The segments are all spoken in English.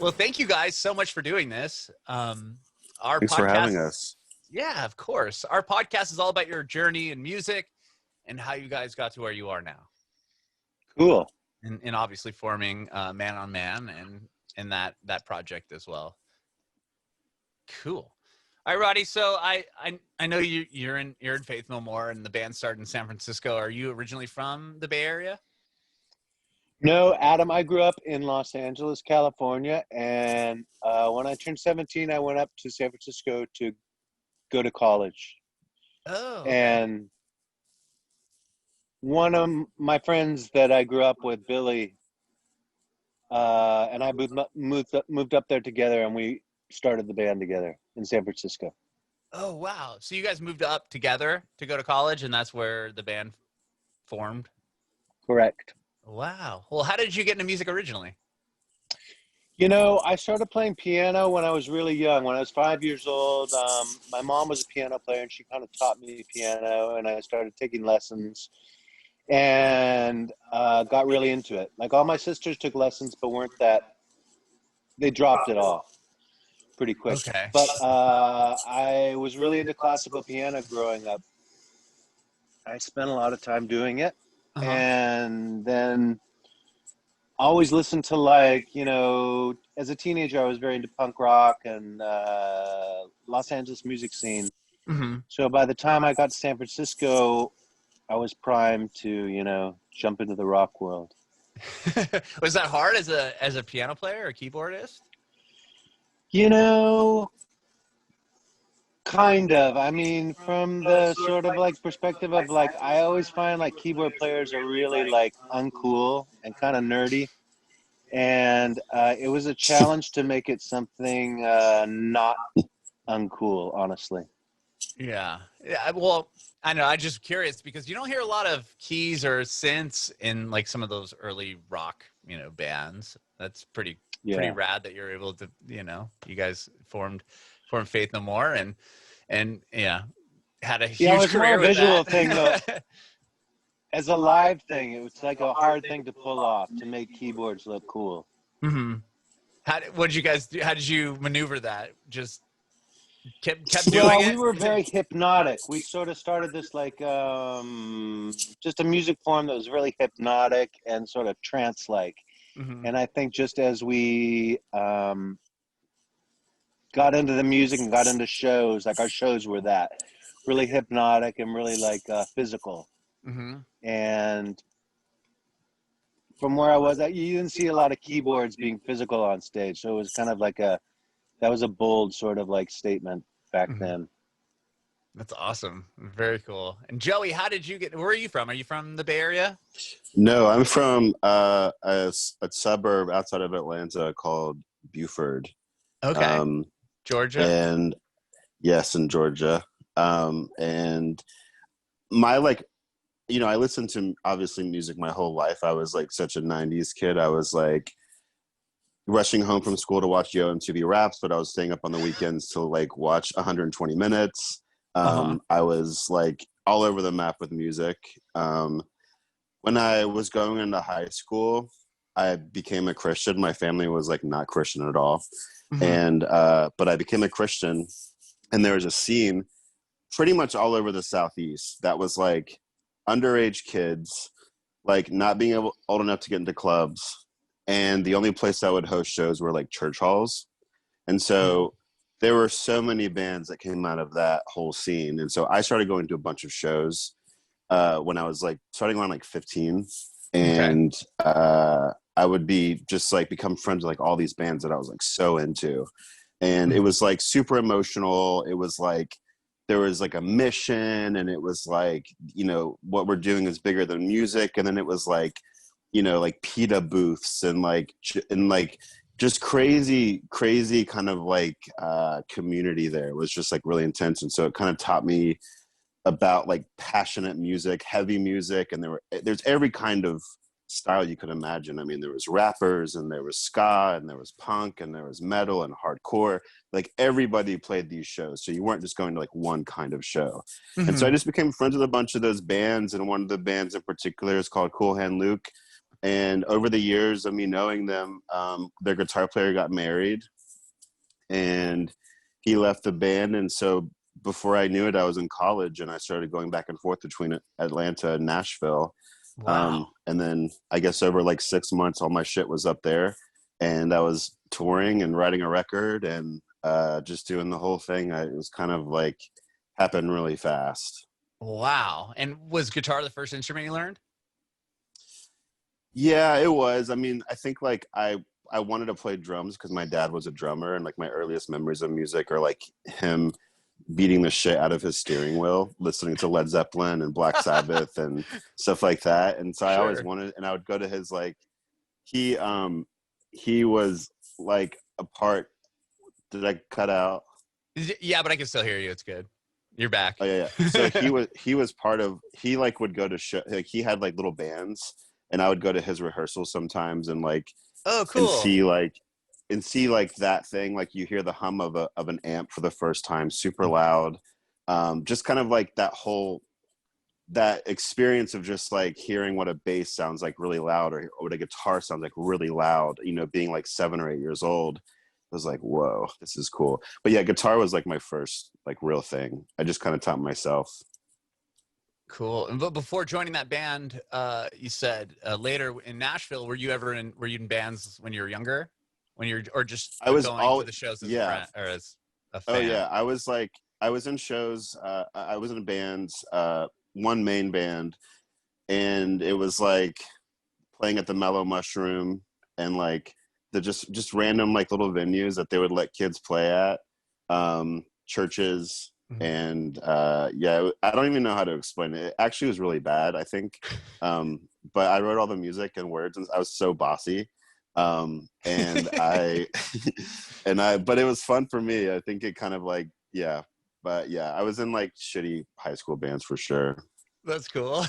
Well, thank you guys so much for doing this. Our Thanks podcast, for having us. Yeah, of course. Our podcast is all about your journey in music and how you guys got to where you are now. Cool. And obviously forming Man on Man and that project as well. Cool. All right, Roddy. So I know you're in Faith No More, and the band started in San Francisco. Are you originally from the Bay Area? No, Adam, I grew up in Los Angeles, California, and when I turned 17, I went up to San Francisco to go to college. Oh, okay. And one of my friends that I grew up with, Billy, and I moved up there together, and we started the band together in San Francisco. Oh, wow. So you guys moved up together to go to college, and that's where the band formed? Correct. Wow. Well, how did you get into music originally? You know, I started playing piano when I was really young. When I was 5 years old, my mom was a piano player, and she kind of taught me piano, and I started taking lessons and got really into it. Like all my sisters took lessons, but they dropped it off pretty quick. Okay. But I was really into classical piano growing up. I spent a lot of time doing it. And then always listened to, like, you know, as a teenager, I was very into punk rock and Los Angeles music scene. Mm-hmm. So by the time I got to San Francisco, I was primed to, you know, jump into the rock world. Was that hard as a piano player or keyboardist? You know, kind of. I mean, from the sort of like perspective of like, I always find like keyboard players are really like uncool and kind of nerdy. And it was a challenge to make it something not uncool, honestly. Yeah. Well, I know. I'm just curious because you don't hear a lot of keys or synths in like some of those early rock, you know, bands. That's pretty rad that you're able to, you know, you guys formed Faith No More and yeah, had a huge it was career more a with visual that. thing though. As a live thing, it was like a hard thing to pull off to make keyboards look cool. Mm-hmm. What did you guys do? How did you maneuver that? Just kept doing it? We were very hypnotic. We sort of started this like just a music form that was really hypnotic and sort of trance-like. Mm-hmm. And I think just as we got into the music and got into shows, like our shows were that really hypnotic and really like physical. Mm-hmm. And from where I was, you didn't see a lot of keyboards being physical on stage. So it was kind of like that was a bold sort of like statement back then. That's awesome. Very cool. And Joey, how did you where are you from? Are you from the Bay Area? No, I'm from a suburb outside of Atlanta called Buford. Okay. Georgia? And yes, in Georgia. And my, like, you know, I listened to obviously music my whole life. I was like such a 90s kid. I was like rushing home from school to watch Yo MTV Raps, but I was staying up on the weekends to like watch 120 Minutes. I was like all over the map with music. When I was going into high school, I became a Christian. My family was like not Christian at all. And but I became a Christian, and there was a scene pretty much all over the Southeast that was like underage kids, like not being old enough to get into clubs, and the only place that would host shows were like church halls. And so there were so many bands that came out of that whole scene. And so I started going to a bunch of shows when I was like starting around like 15, and I would be just like become friends with like all these bands that I was like so into. And it was like super emotional. It was like there was like a mission, and it was like, you know, what we're doing is bigger than music. And then it was like, you know, like PETA booths and like just crazy kind of like community there. It was just like really intense. And so it kind of taught me about like passionate music, heavy music, and there's every kind of style you could imagine. I mean, there was rappers, and there was ska, and there was punk, and there was metal and hardcore. Like everybody played these shows, so you weren't just going to like one kind of show. And so I just became friends with a bunch of those bands, and one of the bands in particular is called Cool Hand Luke. And over the years of me knowing them, their guitar player got married and he left the band. And so before I knew it, I was in college and I started going back and forth between Atlanta and Nashville. Wow. And then I guess over like 6 months, all my shit was up there and I was touring and writing a record and just doing the whole thing. It was kind of like happened really fast. Wow. And was guitar the first instrument you learned? Yeah, it was. I mean, I think like I wanted to play drums because my dad was a drummer, and like my earliest memories of music are like him beating the shit out of his steering wheel, listening to Led Zeppelin and Black Sabbath and stuff like that. And so I always Sure. wanted, and I would go to his like he was like a part. Did I cut out? Yeah, but I can still hear you. It's good. You're back. Oh yeah, yeah. So he was part of. He like would go to show. Like he had like little bands, and I would go to his rehearsals sometimes, and like Oh, and cool. see like that thing, like you hear the hum of an amp for the first time, super loud. Just kind of like that experience of just like hearing what a bass sounds like really loud, or what a guitar sounds like really loud, you know, being like 7 or 8 years old. I was like, whoa, this is cool. But yeah, guitar was like my first like real thing. I just kind of taught myself. Cool. But before joining that band, you said later in Nashville, were you in bands when you were younger? Or just I was going to all the shows as a yeah. friend or as a Oh fan? yeah, I was in shows. I was in bands. One main band, and it was like playing at the Mellow Mushroom and like the just random like little venues that they would let kids play at, churches. And yeah, I don't even know how to explain it. It actually was really bad, I think. But I wrote all the music and words, and I was so bossy. And but it was fun for me. I think it kind of like, yeah. But yeah, I was in like shitty high school bands for sure. That's cool.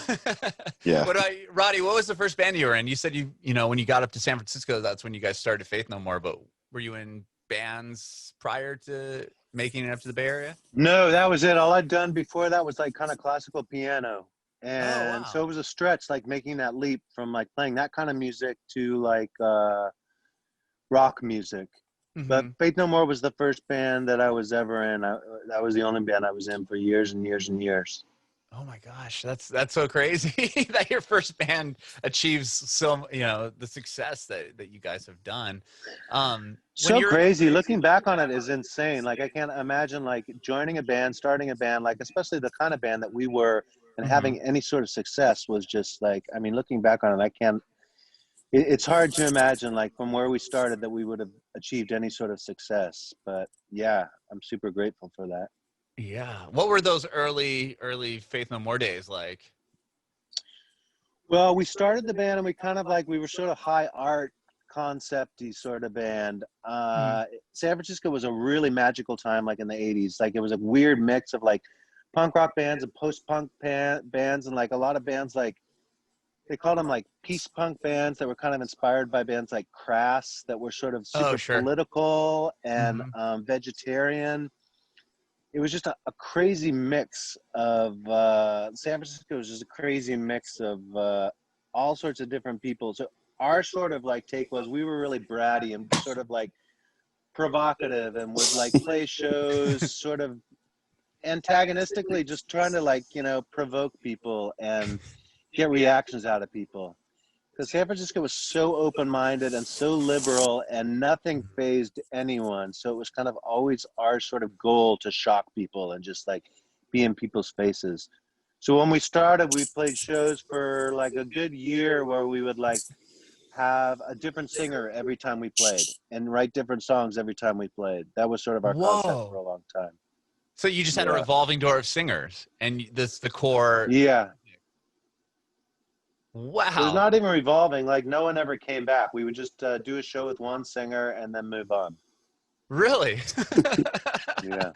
Yeah. What about Roddy? What was the first band you were in? You said you know when you got up to San Francisco, that's when you guys started Faith No More. But were you in bands prior to making it up to the Bay Area? No, that was it. All I'd done before that was like kind of classical piano. Oh And so wow. it was a stretch, like making that leap from like playing that kind of music to like rock music. But Mm-hmm. Faith No More was the first band that I was ever in. That was the only band I was in for years and years and years. Oh my gosh, that's so crazy that your first band achieves so the success that you guys have done. When So you're crazy. Looking back on it is insane. Like I can't imagine like joining a band, starting a band, like especially the kind of band that we were, and Mhm. having any sort of success was just like, I mean, looking back on it, I can't. It's hard to imagine like from where we started that we would have achieved any sort of success. But yeah, I'm super grateful for that. Yeah, what were those early Faith No More days like? Well, we started the band and we kind of like, we were sort of high art concept-y sort of band. Mhm. San Francisco was a really magical time, like in the 80s. Like it was a weird mix of like punk rock bands and post-punk bands, and like a lot of bands like, they called them like peace punk bands that were kind of inspired by bands like Crass that were sort of Oh, super sure. political and Mhm. vegetarian. It was just a crazy mix of San Francisco was just a crazy mix of all sorts of different people. So our sort of like take was we were really bratty and sort of like provocative and would like play shows sort of antagonistically, just trying to like, you know, provoke people and get reactions out of people. Because San Francisco was so open-minded and so liberal, and nothing fazed anyone. So it was kind of always our sort of goal to shock people and just like be in people's faces. So when we started, we played shows for like a good year where we would like have a different singer every time we played and write different songs every time we played. That was sort of our concept for Whoa. a long time. So you just had a Yeah. revolving door of singers, and this the core. Yeah. It was Wow. not even revolving. Like no one ever came back. We would just do a show with one singer and then move on. Really? Yeah.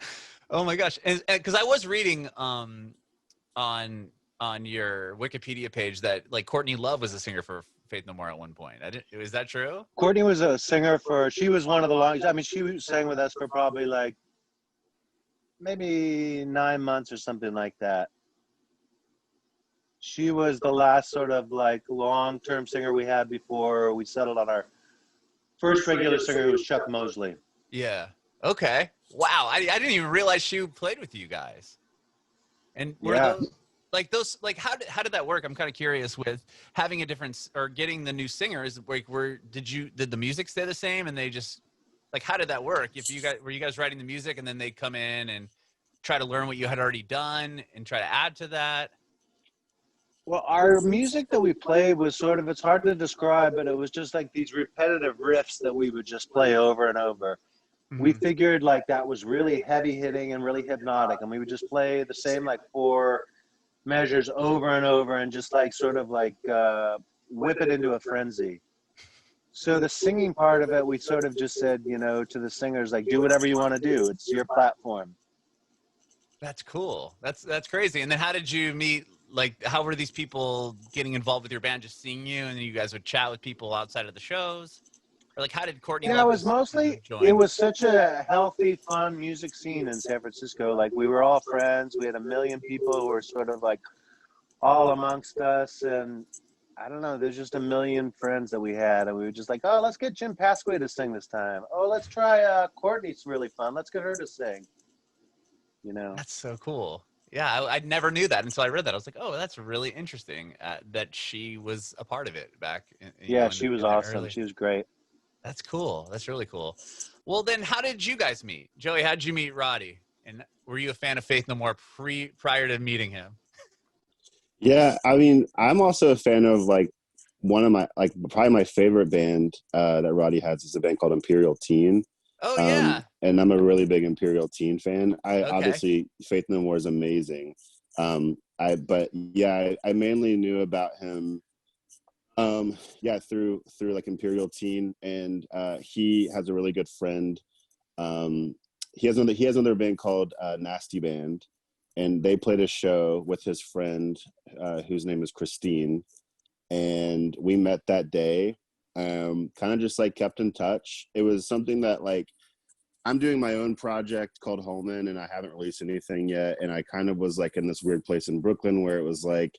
Oh my gosh. And because I was reading on your Wikipedia page that like Courtney Love was a singer for Faith No More at one point. Is that true? Courtney was a singer for, she was one of the longest, I mean, she sang with us for probably like maybe 9 months or something like that. She was the last sort of like long-term singer we had before we settled on our first regular singer, who was Chuck Mosley. Yeah. Okay. Wow. I didn't even realize she played with you guys. And were those how did that work? I'm kind of curious with having a difference or getting the new singers. Like, did the music stay the same and they just like how did that work? If you guys were you guys writing the music and then they'd come in and try to learn what you had already done and try to add to that? Well, our music that we played was sort of, it's hard to describe, but it was just like these repetitive riffs that we would just play over and over. Mm-hmm. We figured like that was really heavy hitting and really hypnotic, and we would just play the same like 4 measures over and over and just like sort of like whip it into a frenzy. So the singing part of it, we sort of just said, you know, to the singers, like, do whatever you want to do. It's your platform. That's cool. That's crazy. And then how did you meet? Like, how were these people getting involved with your band? Just seeing you, and then you guys would chat with people outside of the shows, or like, how did Courtney? Yeah, it was mostly. It was such a healthy, fun music scene in San Francisco. Like, we were all friends. We had 1 million people who were sort of like all amongst us, and I don't know. There's just 1 million friends that we had, and we were just like, oh, let's get Jim Pasquay to sing this time. Oh, let's try Courtney's really fun. Let's get her to sing. You know, that's so cool. Yeah, I never knew that until I read that. I was like, oh, that's really interesting that she was a part of it back. She was awesome. Early. She was great. That's cool. That's really cool. Well, then how did you guys meet? Joey, how did you meet Roddy? And were you a fan of Faith No More prior to meeting him? Yeah, I mean, I'm also a fan of like one of my, like probably my favorite band that Roddy has is a band called Imperial Teen. Oh, yeah. And I'm a really big Imperial Teen fan. Obviously, Faith No More is amazing. But yeah, I mainly knew about him, through like Imperial Teen, and he has a really good friend. He has another band called Nastie Band, and they played a show with his friend, whose name is Christine, and we met that day. Kind of just like kept in touch. It was something that like I'm doing my own project called Holman, and I haven't released anything yet. And I kind of was like in this weird place in Brooklyn where it was like,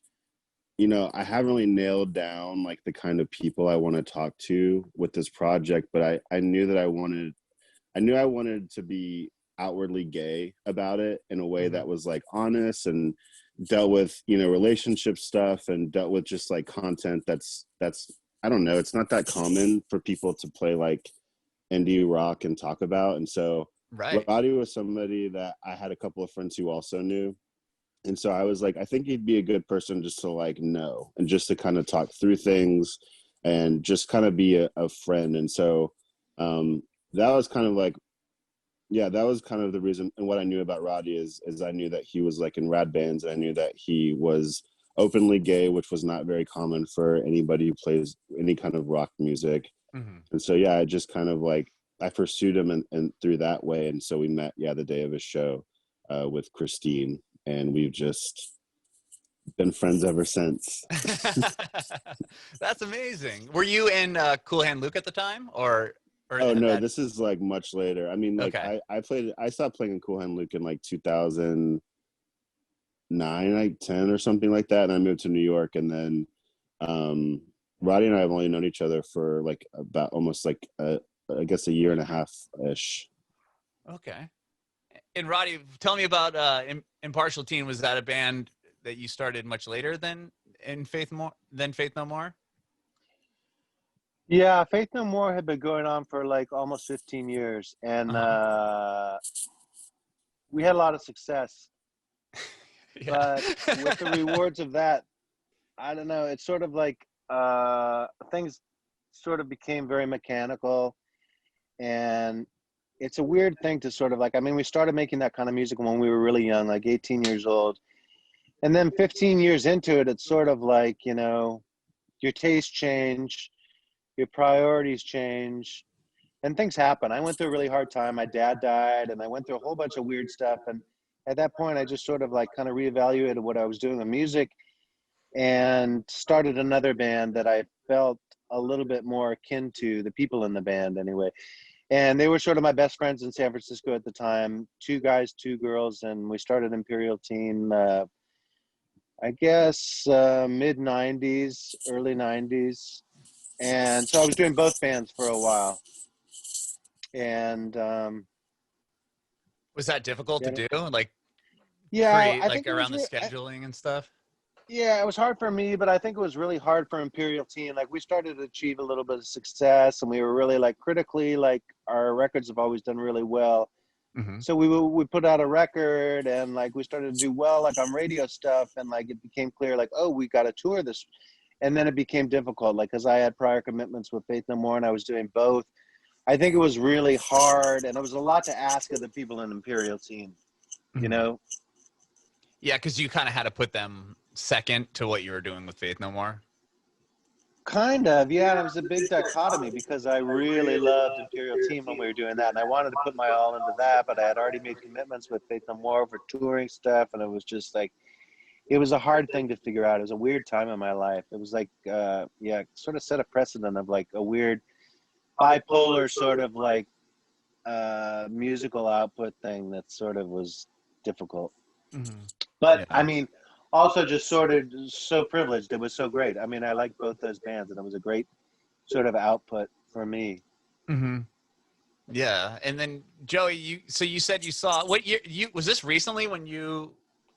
you know, I haven't really nailed down like the kind of people I want to talk to with this project, but I knew that I wanted to be outwardly gay about it in a way that was like honest and dealt with, you know, relationship stuff and dealt with just like content that's I don't know, it's not that common for people to play like indie rock and talk about. And so Roddy was somebody that I had a couple of friends who also knew. And so I was like, I think he'd be a good person just to like know and just to kind of talk through things and just kind of be a friend. And so that was kind of like, yeah, that was kind of the reason. And what I knew about Roddy is I knew that he was like in rad bands, and I knew that he was openly gay, which was not very common for anybody who plays any kind of rock music. Mm-hmm. And so, yeah, I just kind of like, I pursued him and through that way. And so we met, the day of his show with Christine, and we've just been friends ever since. That's amazing. Were you in Cool Hand Luke at the time or oh no, this is like much later. I mean, like okay. I stopped playing in Cool Hand Luke in like 2009, like 10 or something like that, and I moved to New York. And then Roddy and I have only known each other for like about almost like I guess a year and a half ish. Okay. And Roddy, tell me about Impartial Teen. Was that a band that you started much later than Faith No More? Yeah, Faith No More had been going on for like almost 15 years, and we had a lot of success. But with the rewards of that, I don't know, it's sort of like things sort of became very mechanical, and it's a weird thing to sort of like, I mean, we started making that kind of music when we were really young, like 18 years old. And then 15 years into it, it's sort of like, you know, your tastes change, your priorities change, and things happen. I went through a really hard time. My dad died, and I went through a whole bunch of weird stuff. And at that point, I just sort of like kind of reevaluated what I was doing in music and started another band that I felt a little bit more akin to the people in the band anyway. And they were sort of my best friends in San Francisco at the time, 2 guys, 2 girls, and we started Imperial Teen I guess mid 90s, early 90s. And so I was doing both bands for a while. And Was that difficult to do? Like yeah, create I like think it was around the scheduling and stuff? yeah, it was hard for me, but I think it was really hard for Imperial Teen. Like we started to achieve a little bit of success, and we were really like critically, like our records have always done really well. Mm-hmm. So we put out a record, and like we started to do well, like on radio stuff, and like it became clear, like, oh, we got to tour this, and then it became difficult, like because I had prior commitments with Faith No More, and I was doing both. I think it was really hard, and it was a lot to ask of the people in Imperial Teen, you Mm-hmm. know. Yeah, because you kind of had to put them second to what you were doing with Faith No More. Kind of, yeah. And it was a big dichotomy because I really loved Imperial Team when we were doing that, and I wanted to put my all into that, but I had already made commitments with Faith No More for touring stuff, and it was just like it was a hard thing to figure out. It was a weird time in my life. It was like, yeah, sort of set a precedent of like a weird bipolar sort of like musical output thing that sort of was difficult. Mm-hmm. But Yeah. I mean, also just sort of so privileged. It was so great. I mean, I liked both those bands, and it was a great sort of output for me. Mm-hmm. Yeah, and then Joey, you said you saw what year? You was this recently when you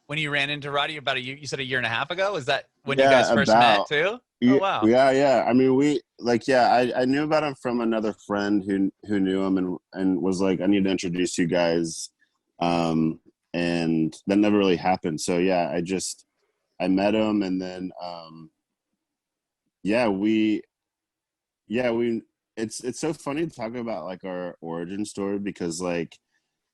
ran into Roddy about a year? You said a year and a half ago. Was that when you guys Yeah, first met about too? Oh yeah, wow. yeah. I mean, we like yeah. I knew about him from another friend who knew him and was like, I need to introduce you guys, and that never really happened. So yeah, I met him and then yeah we it's so funny to talk about like our origin story because like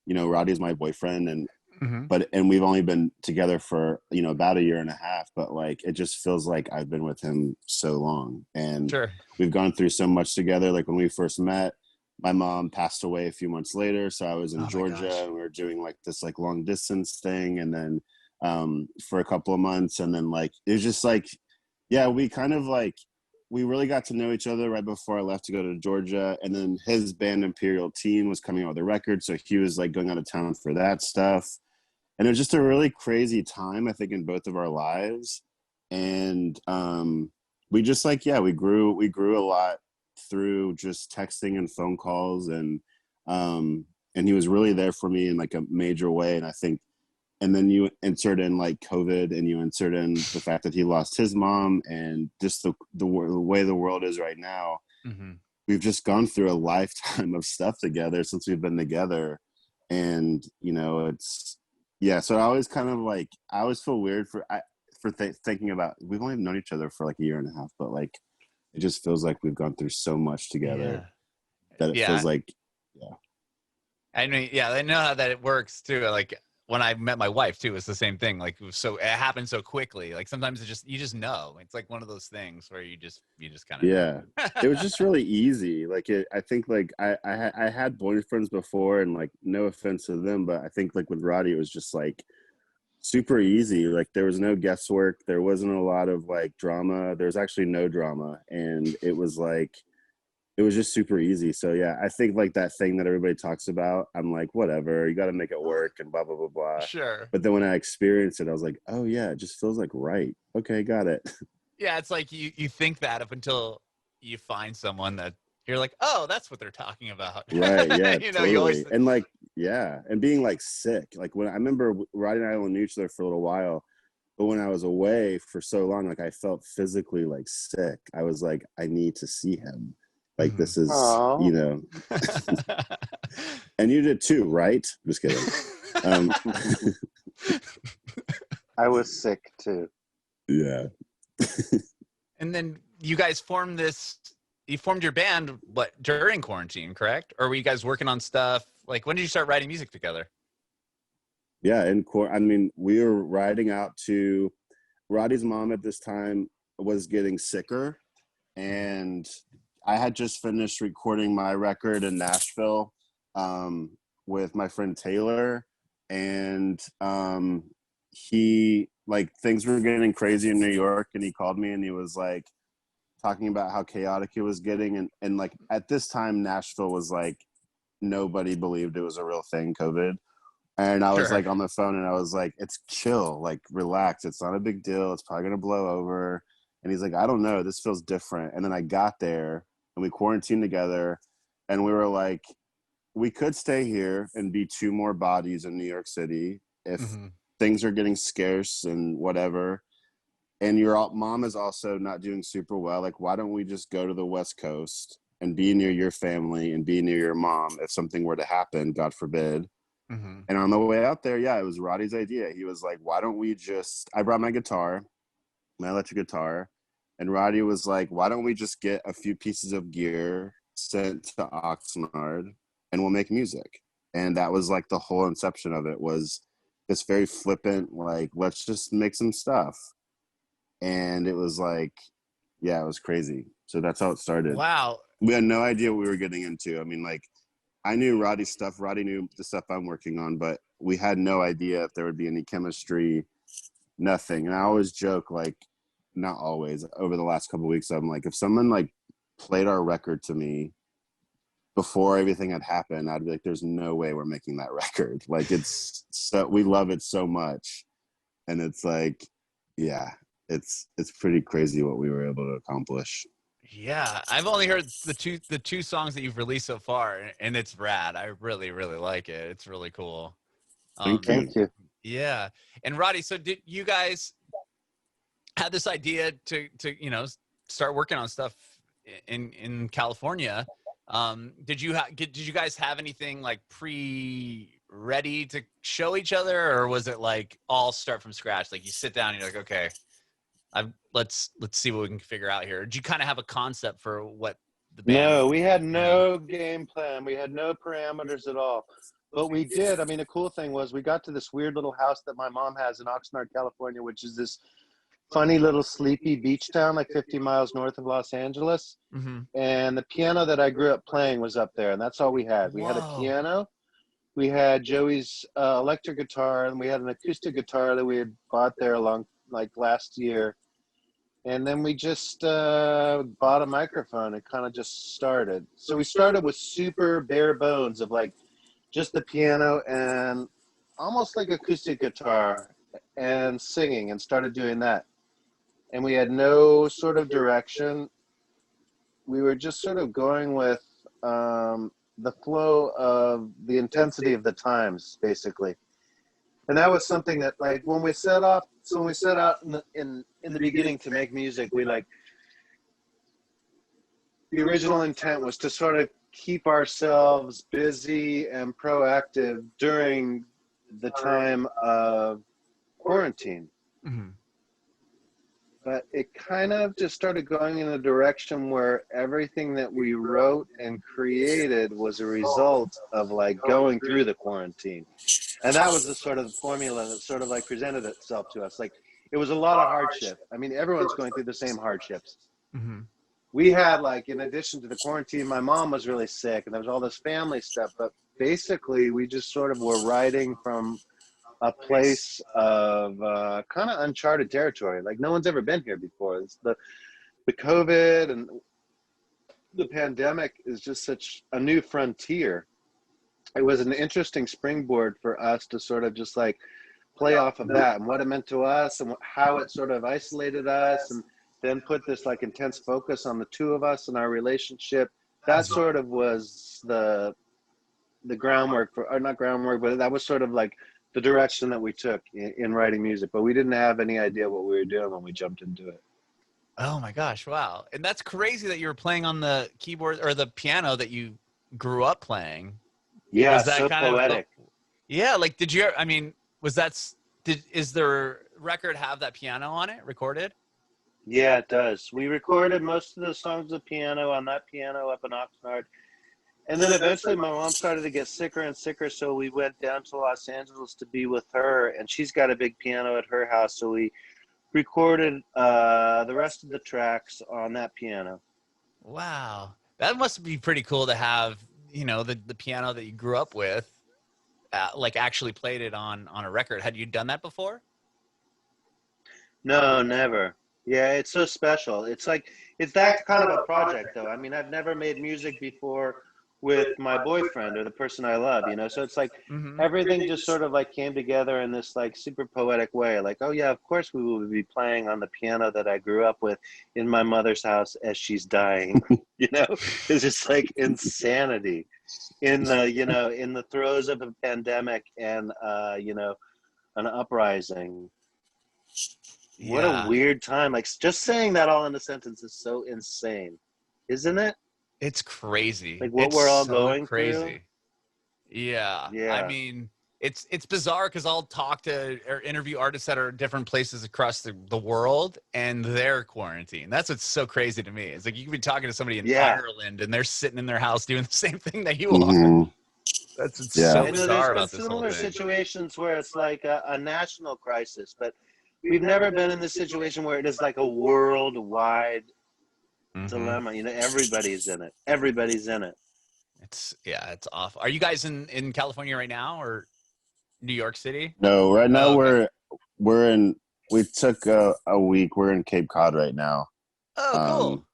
Roddy's my boyfriend Mm-hmm. and we've only been together for about a year and a half, but like it just feels like I've been with him so long and Sure. we've gone through so much together. Like when we first met, my mom passed away a few months later, so I was in Oh my Georgia gosh. and we were doing like this like long distance thing, and then for a couple of months, and then like it was just like yeah, we kind of like we really got to know each other right before I left to go to Georgia. And then his band Imperial Teen was coming out with a record, so he was like going out of town for that stuff. And it was just a really crazy time, I think, in both of our lives. And we just like we grew a lot through just texting and phone calls, and he was really there for me in like a major way. And I think and then you insert in like COVID, and you insert in the fact that he lost his mom, and just the way the world is right now. Mm-hmm. We've just gone through a lifetime of stuff together since we've been together, and it's so I always kind of like I always feel weird for thinking about we've only known each other for like a year and a half, but like it just feels like we've gone through so much together that it feels like I mean, yeah, I know how that it works too. Like when I met my wife too, it's the same thing. Like it happened so quickly. Like sometimes you just know. It's like one of those things where you just kind of know. It was just really easy. Like I think like I had boyfriends before, and like no offense to them, but I think like with Roddy it was just like super easy. Like there was no guesswork, there wasn't a lot of like drama, there's actually no drama, and it was just super easy. So yeah, I think like that thing that everybody talks about, I'm like, whatever, you got to make it work and blah blah blah blah. Sure. But then when I experienced it, I was like, oh yeah, it just feels like right. Okay, got it. Yeah, it's like you think that up until you find someone that you're like, oh, that's what they're talking about. Right. Yeah. Totally. You always and like and being like sick. Like when I remember Roddy and I only knew each other for a little while, but when I was away for so long, like I felt physically like sick. I was like, I need to see him. Like this is, and you did too, right? Just kidding. I was sick too. Yeah. And then you guys formed your band, during quarantine, correct? Or were you guys working on stuff? Like when did you start writing music together? Yeah. I mean, we were riding out to Roddy's mom at this time was getting sicker, and I had just finished recording my record in Nashville with my friend Taylor, and he like things were getting crazy in New York, and he called me and he was like talking about how chaotic it was getting, and like at this time Nashville was like nobody believed it was a real thing, COVID. And I was Sure. like on the phone and I was like, it's chill, like relax. It's not a big deal. It's probably going to blow over. And he's like, I don't know. This feels different. And then I got there and we quarantined together and we were like, we could stay here and be two more bodies in New York City if things are getting scarce and whatever. And your mom is also not doing super well. Like, why don't we just go to the West Coast and be near your family and be near your mom if something were to happen, God forbid. And on the way out there, yeah, it was Roddy's idea. He was like, why don't we just, I brought my guitar, my electric guitar, and Roddy was like, why don't we just get a few pieces of gear sent to Oxnard and we'll make music. And that was like the whole inception of it, was this very flippant, like, let's just make some stuff. And it was like, yeah, it was crazy. So that's how it started. Wow. We had no idea what we were getting into. I mean, like, I knew Roddy's stuff. Roddy knew the stuff I'm working on, but we had no idea if there would be any chemistry, nothing. And I always joke, like, not always, over the last couple of weeks, I'm like, if someone like played our record to me before everything had happened, I'd be like, there's no way we're making that record. Like, it's so, we love it so much. And it's like, yeah, it's pretty crazy what we were able to accomplish. Yeah, I've only heard the two songs that you've released so far, and it's rad. I really like it. It's really cool. Thank you. Yeah. And Roddy, so did you guys have this idea to start working on stuff in California? Did you guys have anything like ready to show each other, or was it like all start from scratch? Like you sit down and you're like, okay, let's see what we can figure out here. Did you kind of have a concept for what the band? No, we had no game plan. We had no parameters at all. But we did. I mean, the cool thing was we got to this weird little house that my mom has in Oxnard, California, which is this funny little sleepy beach town, like 50 miles north of Los Angeles. And the piano that I grew up playing was up there, and that's all we had. We had a piano. We had Joey's electric guitar, and we had an acoustic guitar that we had bought there last year. And then we just bought a microphone and kind of just started. So we started with super bare bones of like just the piano and almost like acoustic guitar and singing, and started doing that. And we had no sort of direction. We were just sort of going with the flow of the intensity of the times, basically. And that was something that, like, when we set out in the beginning to make music, we like, the original intent was to sort of keep ourselves busy and proactive during the time of quarantine. But it kind of just started going in a direction where everything that we wrote and created was a result of like going through the quarantine. And that was the sort of formula that sort of like presented itself to us. Like, it was a lot of hardship. I mean, everyone's going through the same hardships. We had, like, in addition to the quarantine, my mom was really sick and there was all this family stuff. But basically, we just sort of were writing from a place of kind of uncharted territory. Like, no one's ever been here before. It's the COVID and the pandemic is just such a new frontier. It was an interesting springboard for us to sort of just like play off of that and what it meant to us and how it sort of isolated us, and then put this like intense focus on the two of us and our relationship. That sort of was the groundwork for, or not groundwork, but that was sort of like the direction that we took in writing music. But we didn't have any idea what we were doing when we jumped into it. Oh my gosh, wow. And that's crazy that you were playing on the keyboard or the piano that you grew up playing. Yeah, was that so kind poetic. Yeah, like is the record have that piano on it recorded? Yeah, it does. We recorded most of the songs of piano on that piano up in Oxnard. And then eventually my mom started to get sicker and sicker, so we went down to Los Angeles to be with her, and she's got a big piano at her house, so we recorded the rest of the tracks on that piano. Wow. That must be pretty cool to have, the piano that you grew up with, like actually played it on a record. Had you done that before? No, never. Yeah, it's so special. It's like, it's that kind of a project though. I mean, I've never made music before with my boyfriend or the person I love, you know? So it's like everything just sort of like came together in this like super poetic way. Like, oh yeah, of course we will be playing on the piano that I grew up with in my mother's house as she's dying, you know? It's just like insanity in the, you know, in the throes of a pandemic and, you know, an uprising. What a Yeah. weird time. Like just saying that all in a sentence is so insane, isn't it? It's crazy. Like what It's we're all so going through. crazy. Yeah. I Yeah. mean, it's bizarre because I'll talk to or interview artists that are different places across the world and they're quarantined. That's what's so crazy to me. It's like you could be talking to somebody in Yeah. Ireland and they're sitting in their house doing the same thing that you are. Mm-hmm. That's what's Yeah. so I know there's bizarre been about this whole similar thing. situations where it's like a national crisis, but we've never been in this situation where it is like a worldwide dilemma. You know, everybody's in it. Everybody's in it. It's it's awful. Are you guys in California right now or New York City? No, right now Oh, okay. we're in. We took a week. We're in Cape Cod right now. Oh, cool.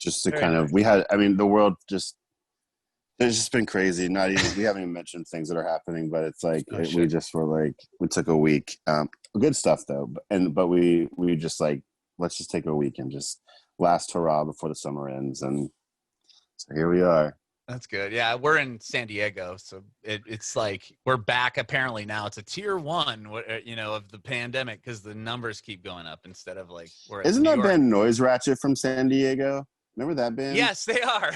Just to Very kind nice. of, we had. I mean, the world just. It's just been crazy. Not even we haven't even mentioned things that are happening, but it's like we just were like we took a week. Good stuff though, but we just like let's just take a week and just last hurrah before the summer ends, and so here we are. That's good. Yeah, we're in San Diego, so it's like we're back. Apparently now it's a tier 1, you know, of the pandemic because the numbers keep going up instead of like whereas Isn't New that York. band Noise Ratchet from San Diego? Remember that band? Yes, they are.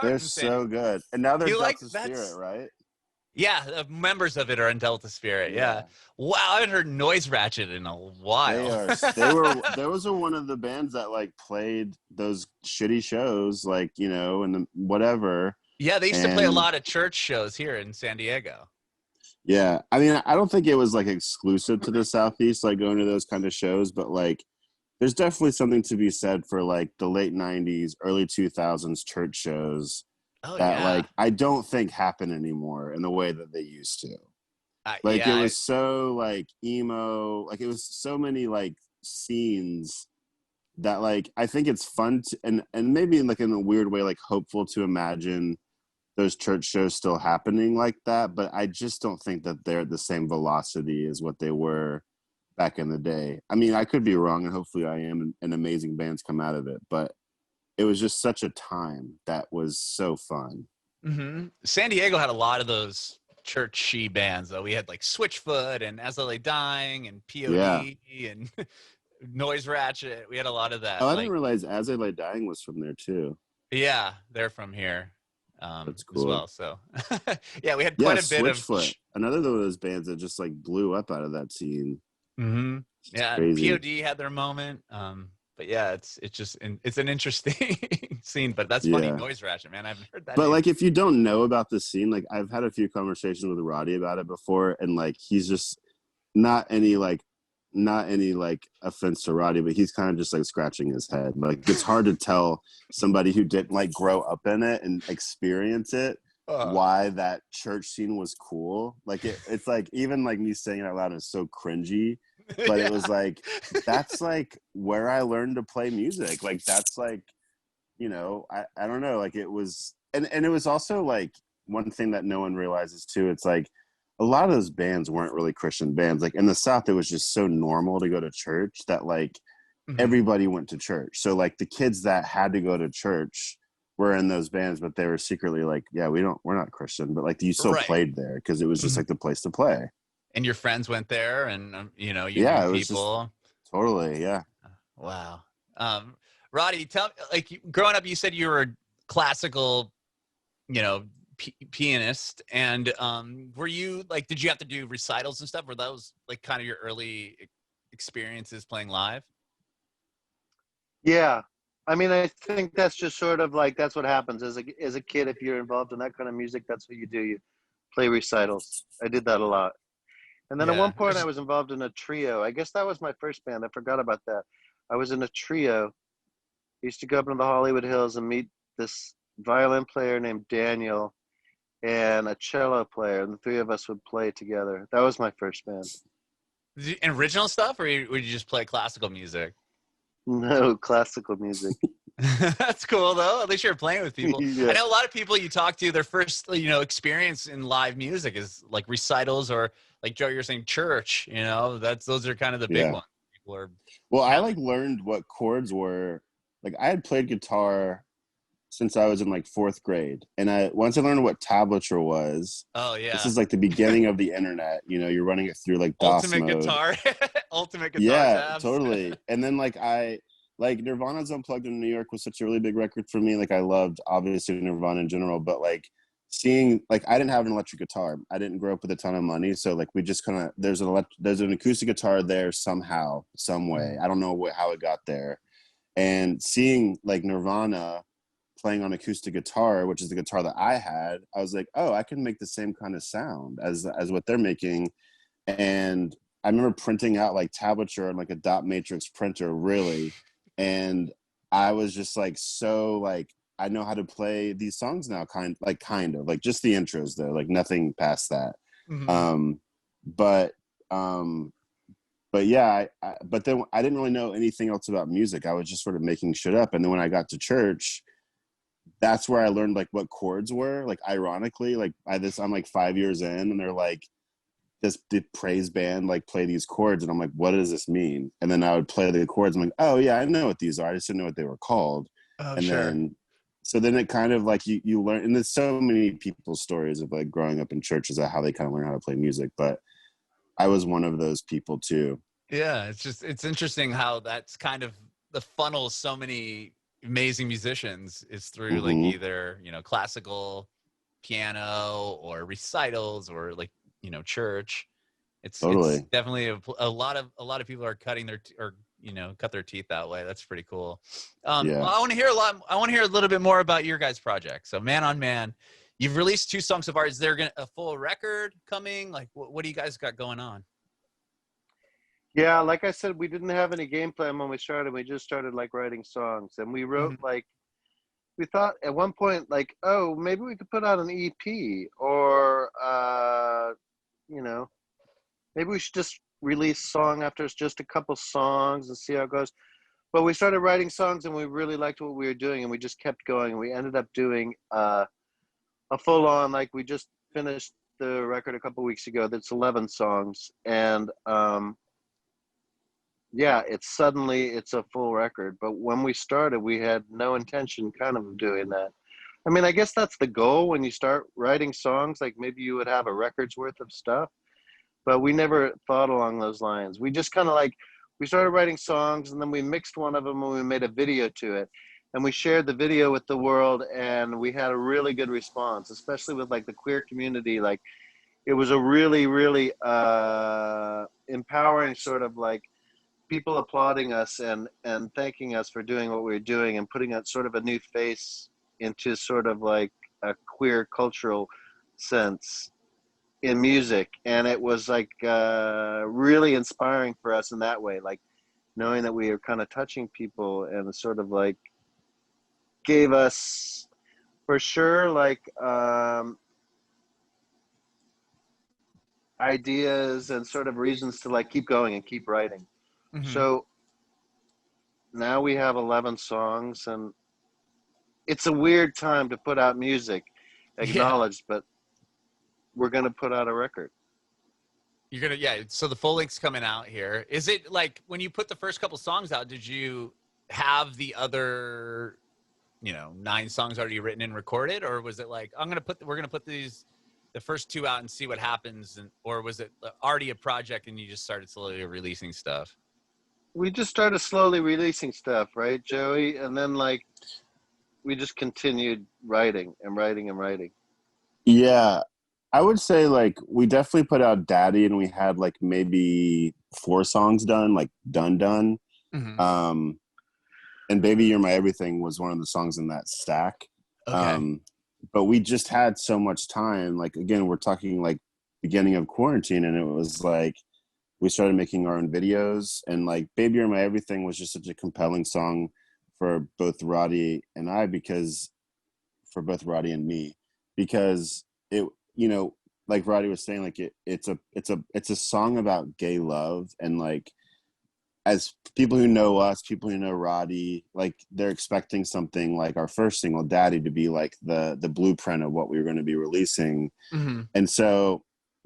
They're so good, and now they're you like Delta that's Spirit, right? yeah. The members of it are in Delta Spirit. Yeah. Wow, I haven't heard Noise Ratchet in a while. Those are one of the bands that like played those shitty shows, like, you know, and the whatever. Yeah, they used to play a lot of church shows here in San Diego. Yeah, I mean, I don't think it was like exclusive to the Southeast, like going to those kind of shows, but like there's definitely something to be said for like the late 90s, early 2000s church shows that like I don't think happen anymore in the way that they used to. Like it was so like emo, like it was so many like scenes that like I think it's fun to, and maybe like in a weird way like hopeful to imagine those church shows still happening like that, but I just don't think that they're at the same velocity as what they were back in the day. I mean, I could be wrong, and hopefully I am, and amazing bands come out of it, but it was just such a time that was so fun. San Diego had a lot of those churchy bands, though. We had like Switchfoot and As I Lay Dying and POD and Noise Ratchet. We had a lot of that. Oh, I didn't realize As I Lay Dying was from there too. Yeah, they're from here. That's cool. As well. So yeah, we had quite a bit of Switchfoot. Another of those bands that just like blew up out of that scene. Yeah, POD had their moment. But yeah, it's an interesting scene. But that's funny, Noise Ratchet, man. I haven't heard that. But like, if you don't know about the scene, like I've had a few conversations with Roddy about it before, and like he's just not any offense to Roddy, but he's kind of just like scratching his head. Like it's hard to tell somebody who didn't like grow up in it and experience it why that church scene was cool. Like it's like even like me saying it out loud is so cringy. But it was like that's like where I learned to play music. Like that's like, you know, I don't know, like it was and it was also like one thing that no one realizes too. It's like a lot of those bands weren't really Christian bands. Like in the South, it was just so normal to go to church that like everybody went to church. So like the kids that had to go to church were in those bands, but they were secretly like, yeah, we're not Christian, but like you still played there because it was just like the place to play. And your friends went there, and you know, you knew people. Totally, yeah. Wow. Roddy, tell like growing up, you said you were a classical, you know, pianist, and were you like, did you have to do recitals and stuff? Were those like kind of your early experiences playing live? Yeah, I mean, I think that's just sort of like that's what happens as a kid. If you're involved in that kind of music, that's what you do. You play recitals. I did that a lot. And then at one point I was involved in a trio. I guess that was my first band. I forgot about that. I was in a trio. I used to go up into the Hollywood Hills and meet this violin player named Daniel and a cello player, and the three of us would play together. That was my first band. And original stuff, or would you just play classical music? No, classical music. That's cool though. At least you're playing with people. I Yeah. know a lot of people you talk to, their first, experience in live music is like recitals or like Joe, you're saying church, those are kind of the big Yeah. ones. People are Well, I challenged. like learned what chords were. Like I had played guitar since I was in like fourth grade. And once I learned what tablature was, Oh this yeah. is like the beginning of the internet. You're running it through like DOS Ultimate mode. guitar. Ultimate guitar Yeah, tabs. totally. And then like Nirvana's Unplugged in New York was such a really big record for me. Like I loved obviously Nirvana in general, but like seeing, like I didn't have an electric guitar. I didn't grow up with a ton of money, so like we just kind of there's an acoustic guitar there somehow, some way. I don't know how it got there. And seeing like Nirvana playing on acoustic guitar, which is the guitar that I had, I was like, oh, I can make the same kind of sound as what they're making. And I remember printing out like tablature on like a dot matrix printer, really. And I was just like, so like, I know how to play these songs now, kind of like just the intros though, like nothing past that. Mhm. Um, but um, but yeah, but then I didn't really know anything else about music. I was just sort of making shit up. And then when I got to church, that's where I learned like what chords were. Like ironically, like I'm like 5 years in, and they're like, this the praise band like play these chords, and I'm like, what does this mean? And then I would play the chords. I'm like, oh yeah, I know what these are. I just didn't know what they were called. Oh, And sure. then so then it kind of like you learn, and there's so many people's stories of like growing up in churches of how they kind of learn how to play music. But I was one of those people too. Yeah, it's interesting how that's kind of the funnel so many amazing musicians is through like Mm-hmm. either, classical piano or recitals or like, church. It's Totally. definitely a lot of people are cutting their or cut their teeth that way. That's pretty cool. Yeah. Well, I want to hear a little bit more about your guys' project. So Man on Man, you've released 2 songs so far. Is there a full record coming? Like what do you guys got going on? Yeah, like I said, we didn't have any game plan when we started. We just started like writing songs, and we wrote Mhm. like we thought at one point like, oh, maybe we could put out an EP, or you know, maybe we should just release song after it's just a couple songs and see how it goes. But we started writing songs, and we really liked what we were doing, and we just kept going. And we ended up doing a full on, like we just finished the record a couple weeks ago. That's 11 songs, and yeah, it's a full record. But when we started, we had no intention kind of doing that. I mean, I guess that's the goal when you start writing songs, like maybe you would have a record's worth of stuff, but we never thought along those lines. We just kind of like, we started writing songs, and then we mixed one of them and we made a video to it. And we shared the video with the world, and we had a really good response, especially with like the queer community. Like it was a really, really empowering sort of like people applauding us and thanking us for doing what we were doing and putting a sort of a new face into sort of like a queer cultural sense in music. And it was like really inspiring for us in that way, like knowing that we were kind of touching people, and sort of like gave us for sure like ideas and sort of reasons to like keep going and keep writing. Mhm. So now we have 11 songs, and it's a weird time to put out music, Yeah. acknowledged, but we're going to put out a record. You're gonna, yeah. So the full length's coming out here. Is it like when you put the first couple songs out? Did you have the other, 9 songs already written and recorded, or was it like we're gonna put the first 2 out and see what happens, and or was it already a project and you just started slowly releasing stuff? We just started slowly releasing stuff, right, Joey? And then like we just continued writing and writing and writing. Yeah. I would say like we definitely put out Daddy, and we had like maybe 4 songs done, like done. Mm-hmm. Um, and Baby You're My Everything was one of the songs in that stack. Okay. But we just had so much time. Like again, we're talking like beginning of quarantine, and it was like we started making our own videos, and like Baby You're My Everything was just such a compelling song for both Roddy and I, because for both Roddy and me, because it, like Roddy was saying, like it's a song about gay love, and like as people who know us, people who know Roddy, like they're expecting something like our first single, Daddy, to be like the blueprint of what we were going to be releasing. Mm-hmm. And so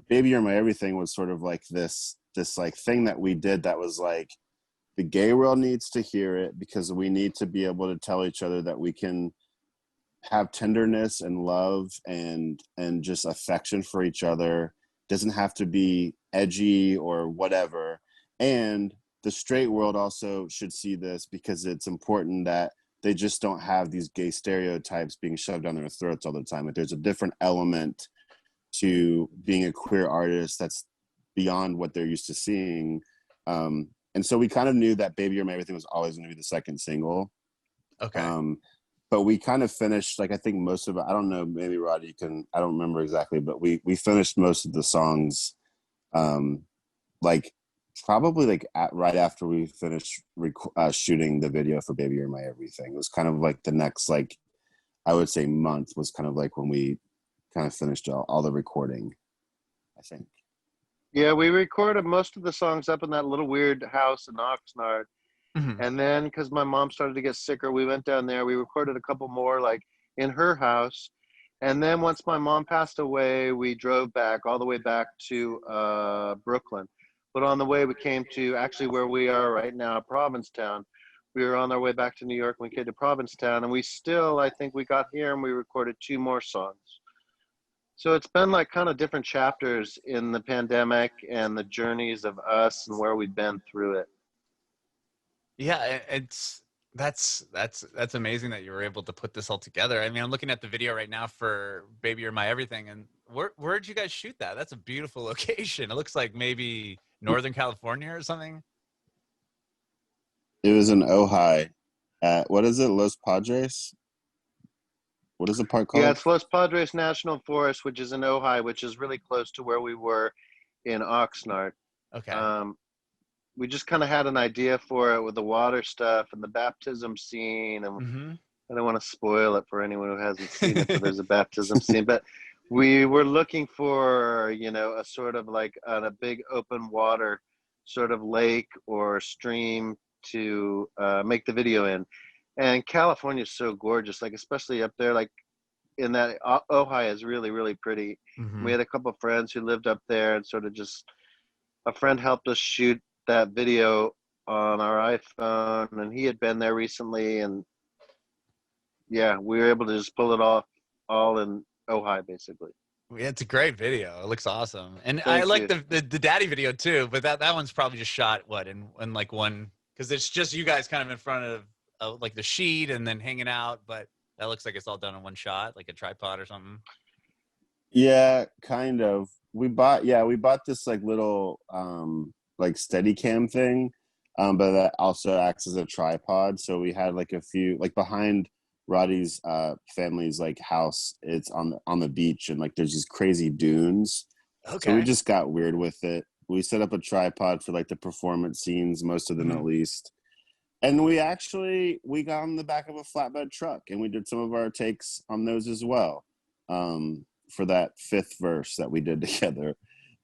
Baby You're My Everything was sort of like this like thing that we did that was like, the gay world needs to hear it because we need to be able to tell each other that we can have tenderness and love and just affection for each other. Doesn't have to be edgy or whatever. And the straight world also should see this because it's important that they just don't have these gay stereotypes being shoved down their throats all the time. Like there's a different element to being a queer artist that's beyond what they're used to seeing. And so we kind of knew that Baby You're My Everything was always going to be the second single. Okay. But we kind of finished, like, I think most of it, I don't know, maybe Roddy, you can, I don't remember exactly, but we finished most of the songs, like probably like right after we finished shooting the video for Baby You're My Everything. It was kind of like the next, like, I would say month was kind of like when we kind of finished all the recording, I think. Yeah, we recorded most of the songs up in that little weird house in Oxnard. Mm-hmm. And then because my mom started to get sicker, we went down there. We recorded a couple more like in her house. And then once my mom passed away, we drove back all the way back to Brooklyn. But on the way, we came to actually where we are right now, Provincetown. We were on our way back to New York when we came to Provincetown. And we still, I think we got here and we recorded 2 more songs. So it's been like kind of different chapters in the pandemic and the journeys of us and where we've been through it. Yeah, that's amazing that you were able to put this all together. I mean, I'm looking at the video right now for Baby You're My Everything, and where'd you guys shoot that? That's a beautiful location. It looks like maybe Northern California or something. It was in Ojai at, what is it, Los Padres? What is the park called? Yeah, it's Los Padres National Forest, which is in Ojai, which is really close to where we were in Oxnard. Okay. We just kind of had an idea for it with the water stuff and the baptism scene. And Mm-hmm. I don't want to spoil it for anyone who hasn't seen it, but there's a baptism scene. But we were looking for, you know, a sort of like a big open water sort of lake or stream to make the video in. And California is so gorgeous, like especially up there, like in that Ojai is really, really pretty. Mm-hmm. We had a couple of friends who lived up there and sort of just, a friend helped us shoot that video on our iPhone and he had been there recently. And yeah, we were able to just pull it off all in Ojai basically. Yeah, it's a great video. It looks awesome. And Thank I like you. the daddy video too, but that one's probably just shot what in like one, because it's just you guys kind of in front of like the sheet and then hanging out, but that looks like it's all done in one shot, like a tripod or something. Yeah, kind of. We bought this like little like Steadicam thing, but that also acts as a tripod. So we had like a few, like behind Roddy's family's like house, it's on the beach and like there's these crazy dunes. Okay. So we just got weird with it. We set up a tripod for like the performance scenes, most of them at least. And we got on the back of a flatbed truck and we did some of our takes on those as well. For that 5th verse that we did together.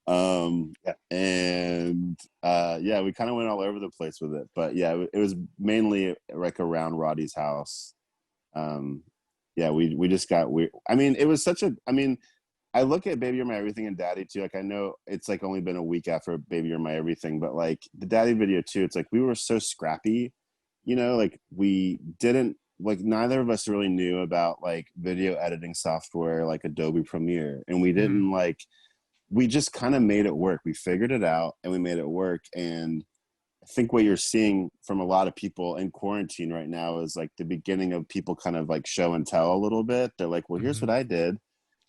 And we kind of went all over the place with it. But yeah, it was mainly like around Roddy's house. We just got weird. I mean, it was I look at Baby You're My Everything and Daddy too. Like I know it's like only been a week after Baby You're My Everything, but like the Daddy video too, it's like we were so scrappy, you know, like we didn't, like neither of us really knew about like video editing software like Adobe Premiere. And we didn't we just kind of made it work. We figured it out and we made it work. And I think what you're seeing from a lot of people in quarantine right now is like the beginning of people kind of like show and tell a little bit. They're like, well, here's what I did.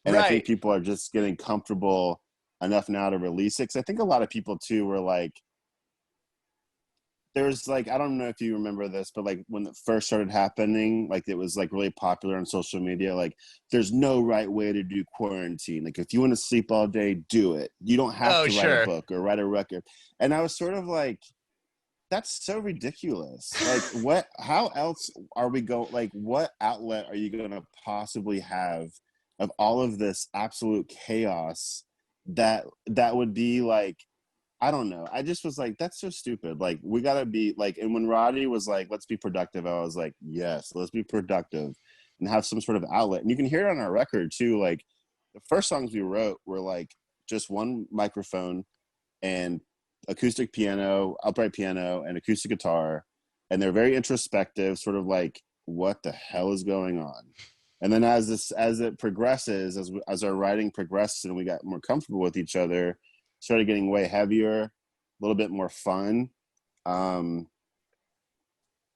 And I think people are just getting comfortable enough now to release it. Cause I think a lot of people too were like, there's like, I don't know if you remember this, but like when it first started happening, like it was like really popular on social media. Like there's no right way to do quarantine. Like if you want to sleep all day, do it. You don't have to write a book or write a record. And I was sort of like, that's so ridiculous. Like how else are we like what outlet are you going to possibly have of all of this absolute chaos that would be like I don't know. I just was like, that's so stupid. Like, we gotta be like, and when Roddy was like, let's be productive, I was like, yes, let's be productive and have some sort of outlet. And you can hear it on our record too. Like, the first songs we wrote were like just one microphone and acoustic piano, upright piano, and acoustic guitar. And they're very introspective, sort of like, what the hell is going on? And then as it progresses, as our writing progressed and we got more comfortable with each other, started getting way heavier, a little bit more fun. I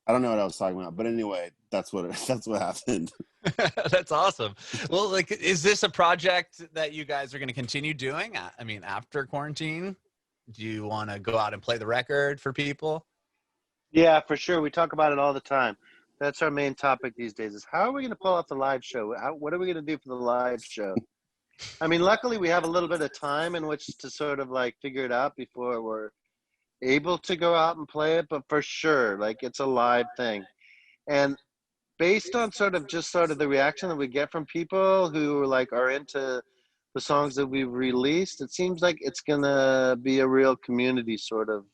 don't know what I was talking about, but anyway, that's what happened. That's awesome. Well, like, is this a project that you guys are going to continue doing? I mean, after quarantine, do you want to go out and play the record for people? Yeah, for sure. We talk about it all the time. That's our main topic these days, is how are we going to pull off the live show? What are we going to do for the live show? I mean, luckily we have a little bit of time in which to sort of like figure it out before we're able to go out and play it, but for sure, like, it's a live thing. And based on sort of the reaction that we get from people who like are into the songs that we've released, it seems like it's gonna be a real community sort of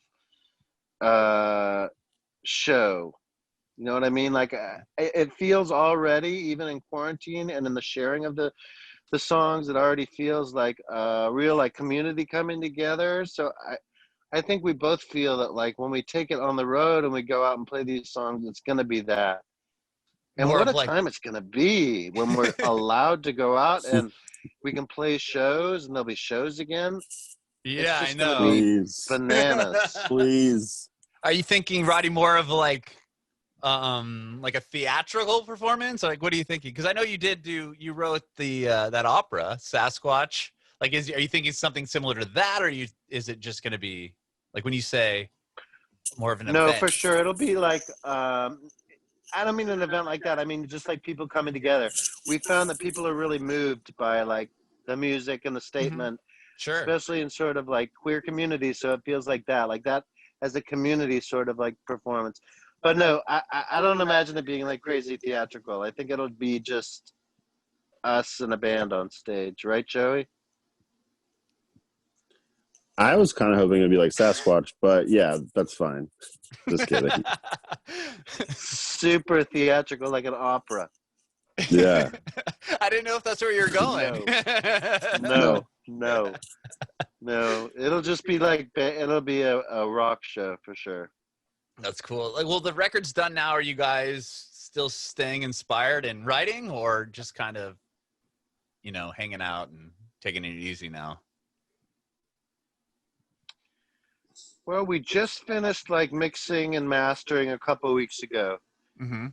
show. You know what I mean? Like, it feels already, even in quarantine and in the sharing of the songs, it already feels like a real like community coming together. So I think we both feel that like when we take it on the road and we go out and play these songs, it's going to be that. And More what of a like, time it's going to be when we're allowed to go out and we can play shows and there'll be shows again. yeah, It's I just going to know. be Please. bananas. Please. Are you thinking, Roddy, more of like a theatrical performance? Like, what are you thinking? Because I know you wrote the that opera Sasquatch. Like, are you thinking something similar to that, or is it just going to be like, when you say more of an No, event? for sure. It'll be like, I don't mean an event like that. I mean just like people coming together. We found that people are really moved by like the music and the statement, Sure. especially in sort of like queer communities. So it feels like that as a community sort of like performance. But no, I don't imagine it being like crazy theatrical. I think it'll be just us and a band on stage, right, Joey? I was kind of hoping it'd be like Sasquatch, but yeah, that's fine. Just kidding. Super theatrical, like an opera. Yeah. I didn't know if that's where you're going. No. It'll just be like, it'll be a rock show for sure. That's cool. Like, well, the record's done now. Are you guys still staying inspired and writing, or just kind of, hanging out and taking it easy now? Well, we just finished like mixing and mastering a couple of weeks ago. Mm-hmm.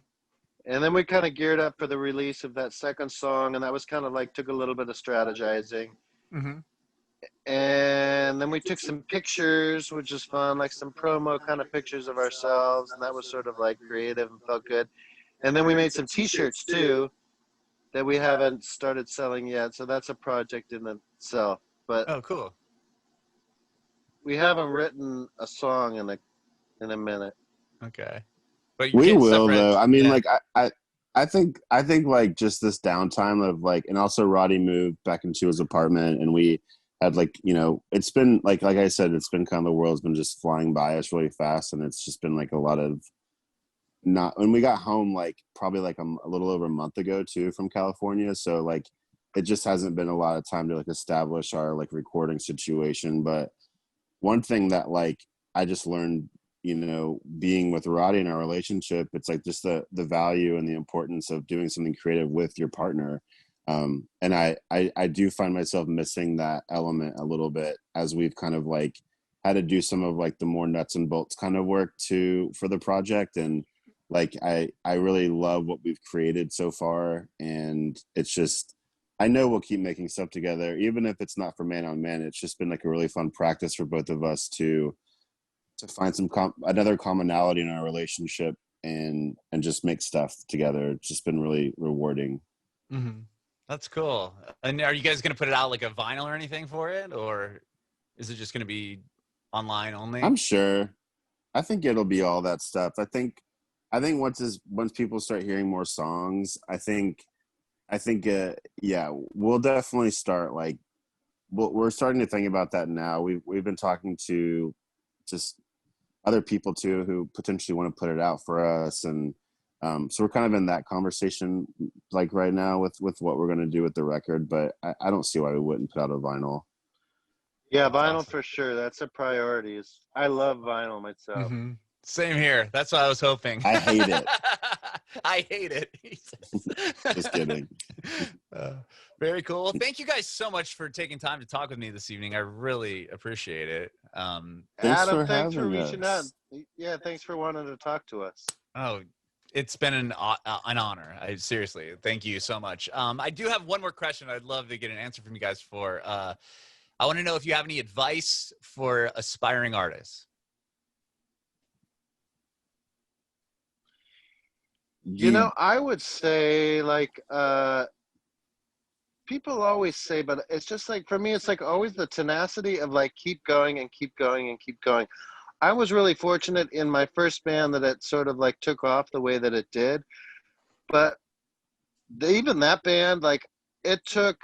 And then we kind of geared up for the release of that second song. And that was kind of like, took a little bit of strategizing. Mm-hmm. And then we took some pictures, which is fun, like some promo kind of pictures of ourselves. And that was sort of like creative and felt good. And then we made some t-shirts too that we haven't started selling yet. So that's a project in itself. But Oh, cool. we haven't written a song in a minute. Okay. But We will though. I mean, like I think like just this downtime of like, and also Roddy moved back into his apartment, and we had like, it's been like I said, it's been kind of, the world's been just flying by us really fast, and it's just been like a lot of when we got home, like probably like a little over a month ago too from California, so like it just hasn't been a lot of time to like establish our like recording situation. But one thing that like I just learned, being with Roddy in our relationship, it's like just the value and the importance of doing something creative with your partner. And I do find myself missing that element a little bit as we've kind of like had to do some of like the more nuts and bolts kind of work for the project. And like, I really love what we've created so far. And it's just, I know we'll keep making stuff together, even if it's not for Man on Man. It's just been like a really fun practice for both of us to find some another commonality in our relationship and just make stuff together. It's just been really rewarding. Mm-hmm. That's cool. And are you guys going to put it out like a vinyl or anything for it, or is it just going to be online only? I'm sure. I think it'll be all that stuff. I think once people start hearing more songs, I think yeah, we'll definitely start like we're starting to think about that now. We've been talking to just other people too who potentially want to put it out for us, and so we're kind of in that conversation like right now with what we're going to do with the record. But I don't see why we wouldn't put out a vinyl. Yeah, vinyl for sure. That's a priority. I love vinyl myself. Mm-hmm. Same here. That's what I was hoping. I hate it. I hate it. Just kidding. Very cool. Thank you guys so much for taking time to talk with me this evening. I really appreciate it. Adam, thanks for reaching out. Yeah, thanks for wanting to talk to us. Oh, it's been an honor. Seriously, thank you so much. I do have one more question I'd love to get an answer from you guys for. I want to know if you have any advice for aspiring artists. You know, I would say like people always say, but it's just like for me, it's like always the tenacity of like keep going and keep going and keep going. I was really fortunate in my first band that it sort of like took off the way that it did, but even that band, like it took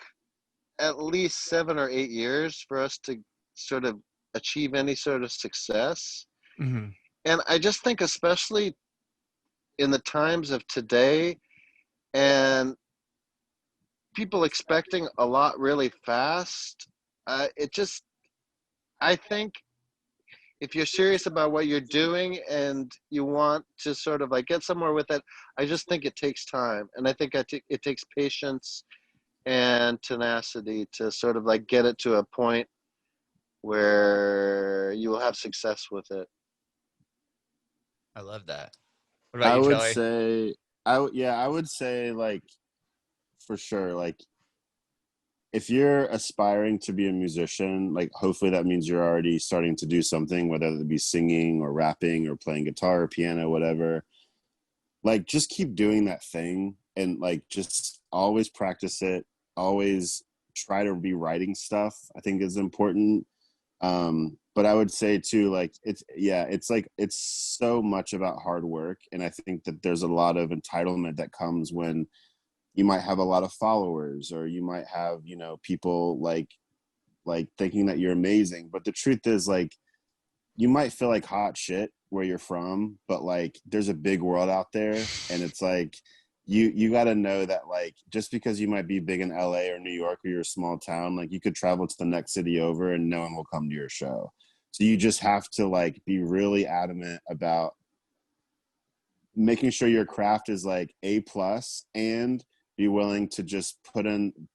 at least 7 or 8 years for us to sort of achieve any sort of success. Mm-hmm. And I just think especially in the times of today and people expecting a lot really fast, I think if you're serious about what you're doing and you want to sort of like get somewhere with it, I just think it takes time. And I think it takes patience and tenacity to sort of like get it to a point where you will have success with it. I love that. What about you, Joey? I would say like for sure, like if you're aspiring to be a musician, like hopefully that means you're already starting to do something, whether it be singing or rapping or playing guitar or piano, whatever. Like just keep doing that thing and like just always practice it. Always try to be writing stuff, I think is important. But I would say too, like it's so much about hard work. And I think that there's a lot of entitlement that comes when you might have a lot of followers or you might have, you know, people like thinking that you're amazing. But the truth is like, you might feel like hot shit where you're from, but like there's a big world out there. And it's like, you got to know that like, just because you might be big in LA or New York or you're a small town, like you could travel to the next city over and no one will come to your show. So you just have to like be really adamant about making sure your craft is like A+ and be willing to just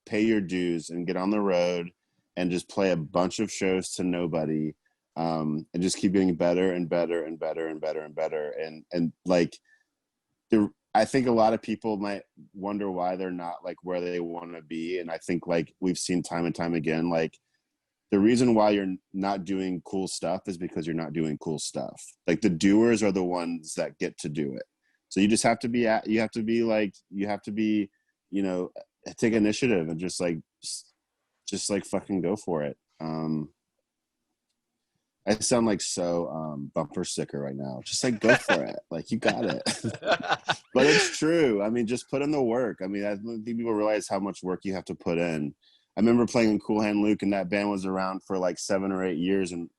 pay your dues and get on the road and just play a bunch of shows to nobody, and just keep getting better and better and better and better and better. And like, I think a lot of people might wonder why they're not like where they want to be. And I think like we've seen time and time again, like the reason why you're not doing cool stuff is because you're not doing cool stuff. Like the doers are the ones that get to do it. So you just have to be you know, take initiative and just like fucking go for it. I sound like so bumper sticker right now. Just like go for it. Like you got it. But it's true. I mean, just put in the work. I mean, I don't think people realize how much work you have to put in. I remember playing in Cool Hand Luke, and that band was around for like 7 or 8 years, and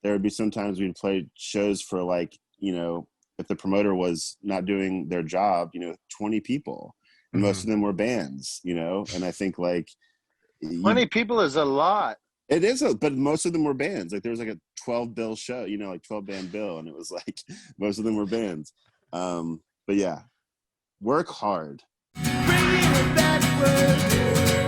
there would be sometimes we'd play shows for like, you know, if the promoter was not doing their job, you know, 20 people. And most of them were bands, you know, and I think like 20 people is a lot. It is, but most of them were bands. Like there was like a 12-bill show, you know, like 12-band bill, and it was like most of them were bands. But yeah, work hard. Bringing it backward.